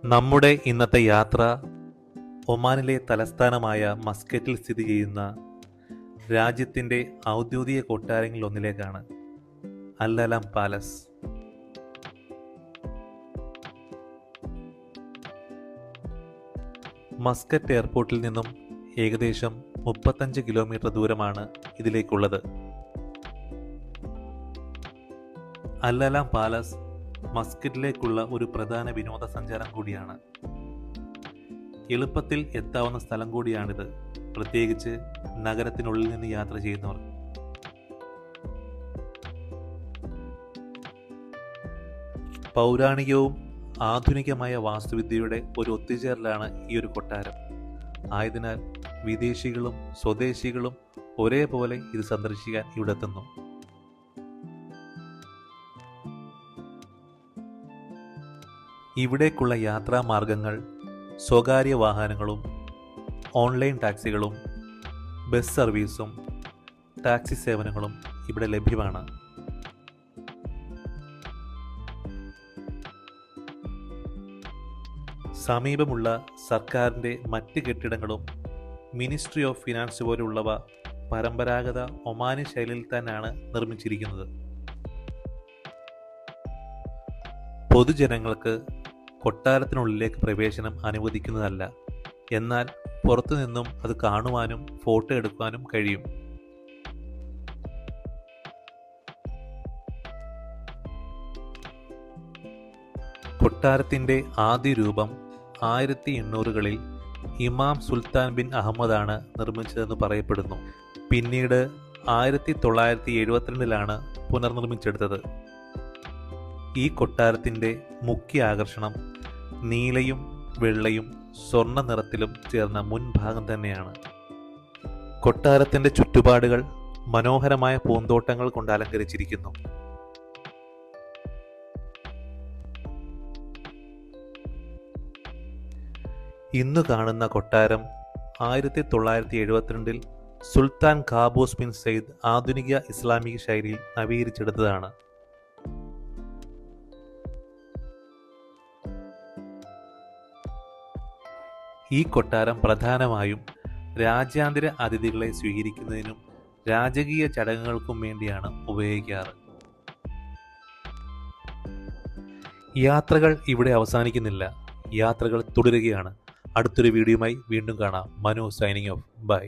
നമ്മുടെ ഇന്നത്തെ യാത്ര ഒമാനിലെ തലസ്ഥാനമായ മസ്കറ്റിൽ സ്ഥിതി ചെയ്യുന്ന രാജ്യത്തിൻ്റെ ഔദ്യോഗിക കൊട്ടാരങ്ങളിലൊന്നിലേക്കാണ്, അൽ അലാം പാലസ്. മസ്കറ്റ് എയർപോർട്ടിൽ നിന്നും ഏകദേശം 35 കിലോമീറ്റർ ദൂരമാണ് ഇതിലേക്കുള്ളത്. അൽ അലാം പാലസ് മസ്കറ്റിലേക്കുള്ള ഒരു പ്രധാന വിനോദസഞ്ചാരം കൂടിയാണ്. എളുപ്പത്തിൽ എത്താവുന്ന സ്ഥലം കൂടിയാണിത്, പ്രത്യേകിച്ച് നഗരത്തിനുള്ളിൽ നിന്ന് യാത്ര ചെയ്യുന്നവർ. പൗരാണികവും ആധുനികമായ വാസ്തുവിദ്യയുടെ ഒരു ഒത്തുചേരലാണ് ഈ ഒരു കൊട്ടാരം. ആയതിനാൽ വിദേശികളും സ്വദേശികളും ഒരേപോലെ ഇത് സന്ദർശിക്കാൻ ഇവിടെ എത്തുന്നു. ഇവിടേക്കുള്ള യാത്രാമാർഗങ്ങൾ സ്വകാര്യ വാഹനങ്ങളും ഓൺലൈൻ ടാക്സികളും ബസ് സർവീസും ടാക്സി സേവനങ്ങളും ഇവിടെ ലഭ്യമാണ്. സമീപമുള്ള സർക്കാരിൻ്റെ മറ്റ് കെട്ടിടങ്ങളും മിനിസ്ട്രി ഓഫ് ഫിനാൻസ് പോലുള്ളവ പരമ്പരാഗത ഒമാനി ശൈലിയിൽ തന്നെയാണ് നിർമ്മിച്ചിരിക്കുന്നത്. പൊതുജനങ്ങൾക്ക് കൊട്ടാരത്തിനുള്ളിലേക്ക് പ്രവേശനം അനുവദിക്കുന്നതല്ല, എന്നാൽ പുറത്തുനിന്നും അത് കാണുവാനും ഫോട്ടോ എടുക്കാനും കഴിയും. കൊട്ടാരത്തിൻ്റെ ആദ്യ രൂപം 1800-കളിൽ ഇമാം സുൽത്താൻ ബിൻ അഹമ്മദാണ് നിർമ്മിച്ചതെന്ന് പറയപ്പെടുന്നു. പിന്നീട് 1972-ലാണ് പുനർനിർമ്മിച്ചെടുത്തത്. ഈ കൊട്ടാരത്തിൻ്റെ മുഖ്യ ആകർഷണം നീലയും വെള്ളയും സ്വർണ്ണ നിറത്തിലും ചേർന്ന മുൻഭാഗം തന്നെയാണ്. കൊട്ടാരത്തിൻ്റെ ചുറ്റുപാടുകൾ മനോഹരമായ പൂന്തോട്ടങ്ങൾ കൊണ്ട് അലങ്കരിച്ചിരിക്കുന്നു. ഇന്ന് കാണുന്ന കൊട്ടാരം 1972-ൽ സുൽത്താൻ ഖാബൂസ് ബിൻ സയ്യിദ് ആധുനിക ഇസ്ലാമിക ശൈലിയിൽ നവീകരിച്ചെടുത്തതാണ്. ഈ കൊട്ടാരം പ്രധാനമായും രാജ്യാന്തര അതിഥികളെ സ്വീകരിക്കുന്നതിനും രാജകീയ ചടങ്ങുകൾക്കും വേണ്ടിയാണ് ഉപയോഗിക്കാറ്. യാത്രകൾ ഇവിടെ അവസാനിക്കുന്നില്ല, യാത്രകൾ തുടരുകയാണ്. അടുത്തൊരു വീഡിയോയുമായി വീണ്ടും കാണാം. Manu signing off. ബൈ.